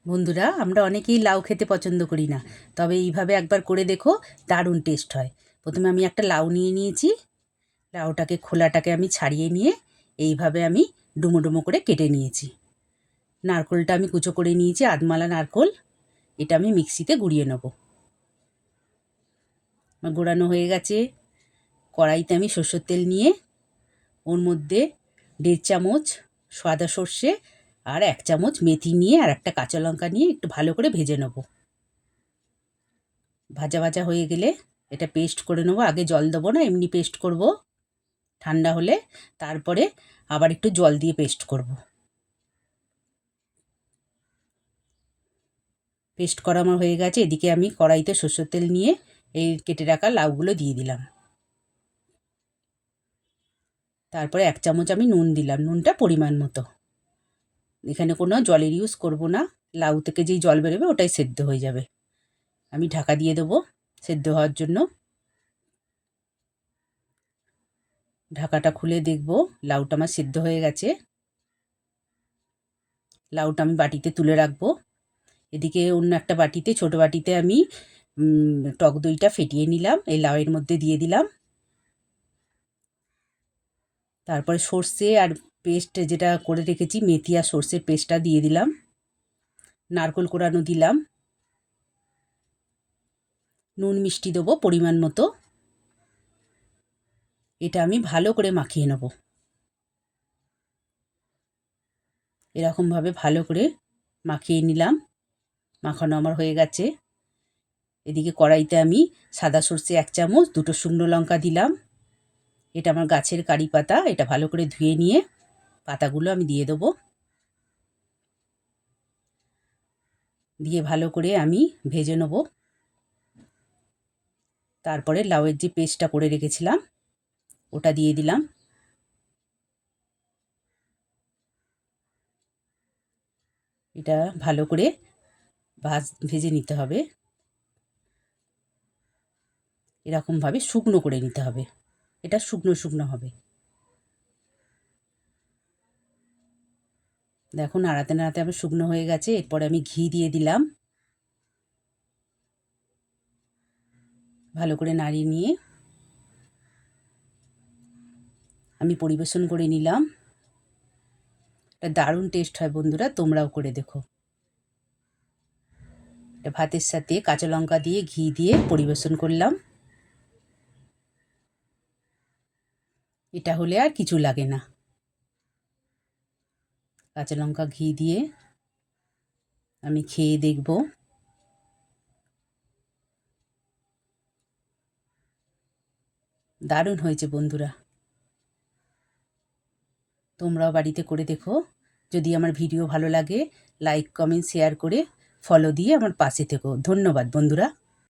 বন্ধুরা, আমরা অনেকেই লাউ খেতে পছন্দ করি না, তবে এইভাবে একবার করে দেখো, দারুণ টেস্ট হয়। প্রথমে আমি একটা লাউ নিয়ে নিয়েছি। লাউটাকে খোলাটাকে আমি ছাড়িয়ে নিয়ে এইভাবে আমি ডুমো ডুমো করে কেটে নিয়েছি। নারকোলটা আমি কুচো করে নিয়েছি, আধমালা নারকোল। এটা আমি মিক্সিতে গুঁড়িয়ে নেব। আমার গোড়ানো হয়ে গেছে। কড়াইতে আমি সরষের তেল নিয়ে ওর মধ্যে 1.5 চামচ সাদা সর্ষে আর 1 চামচ মেথি নিয়ে আর একটা কাঁচা লঙ্কা নিয়ে একটু ভালো করে ভেজে নেব। ভাজা ভাজা হয়ে গেলে এটা পেস্ট করে নেবো। আগে জল দেবো না, এমনি পেস্ট করব। ঠান্ডা হলে তারপরে আবার একটু জল দিয়ে পেস্ট করব। পেস্ট করা আমার হয়ে গেছে। এদিকে আমি কড়াইতে সরষের তেল নিয়ে এই কেটে রাখা লাউগুলো দিয়ে দিলাম। তারপরে 1 চামচ আমি নুন দিলাম, নুনটা পরিমাণ মতো। এখানে কোনো জলের ইউজ করব না, লাউ থেকে যেই জল বেরোবে ওটাই সেদ্ধ হয়ে যাবে। আমি ঢাকা দিয়ে দেবো সেদ্ধ হওয়ার জন্য। ঢাকাটা খুলে দেখব লাউটা আমার সিদ্ধ হয়ে গেছে। লাউটা আমি বাটিতে তুলে রাখবো। এদিকে অন্য একটা বাটিতে, ছোট বাটিতে আমি টক দইটা ফেটিয়ে নিলাম, এই লাউয়ের মধ্যে দিয়ে দিলাম। তারপরে সর্ষে আর পেস্ট যেটা করে রেখেছি, মেথি আর সর্ষের পেস্টটা দিয়ে দিলাম। নারকেল কোড়ানো দিলাম। নুন মিষ্টি দেবো পরিমাণ মতো। এটা আমি ভালো করে মাখিয়ে নেব। এরকমভাবে ভালো করে মাখিয়ে নিলাম। মাখানো আমার হয়ে গেছে। এদিকে কড়াইতে আমি সাদা সর্ষে 1 চামচ, 2টো শুকনো লঙ্কা দিলাম। এটা আমার গাছের কারি পাতা, এটা ভালো করে ধুয়ে নিয়ে পাতাগুলো আমি দিয়ে দেবো। দিয়ে ভালো করে আমি ভেজে নেব। তারপরে লাউয়ের যে পেস্টটা করে রেখেছিলাম ওটা দিয়ে দিলাম। এটা ভালো করে ভেজে নিতে হবে। এরকমভাবে শুকনো করে নিতে হবে, এটা শুকনো শুকনো হবে। দেখো নাড়াতে নাড়াতে আমার শুকনো হয়ে গেছে। এরপরে আমি ঘি দিয়ে দিলাম। ভালো করে নাড়িয়ে নিয়ে আমি পরিবেশন করে নিলাম। এটা দারুণ টেস্ট হয় বন্ধুরা, তোমরাও করে দেখো। এটা ভাতের সাথে কাঁচা লঙ্কা দিয়ে ঘি দিয়ে পরিবেশন করলাম। এটা হলে আর কিছু লাগে না। কাঁচা লঙ্কা ঘি দিয়ে আমি খেয়ে দেখব। দারুণ হয়েছে বন্ধুরা, তোমরাও বাড়িতে করে দেখো। যদি আমার ভিডিও ভালো লাগে, লাইক কমেন্ট শেয়ার করে ফলো দিয়ে আমার পাশে থেকো। ধন্যবাদ বন্ধুরা।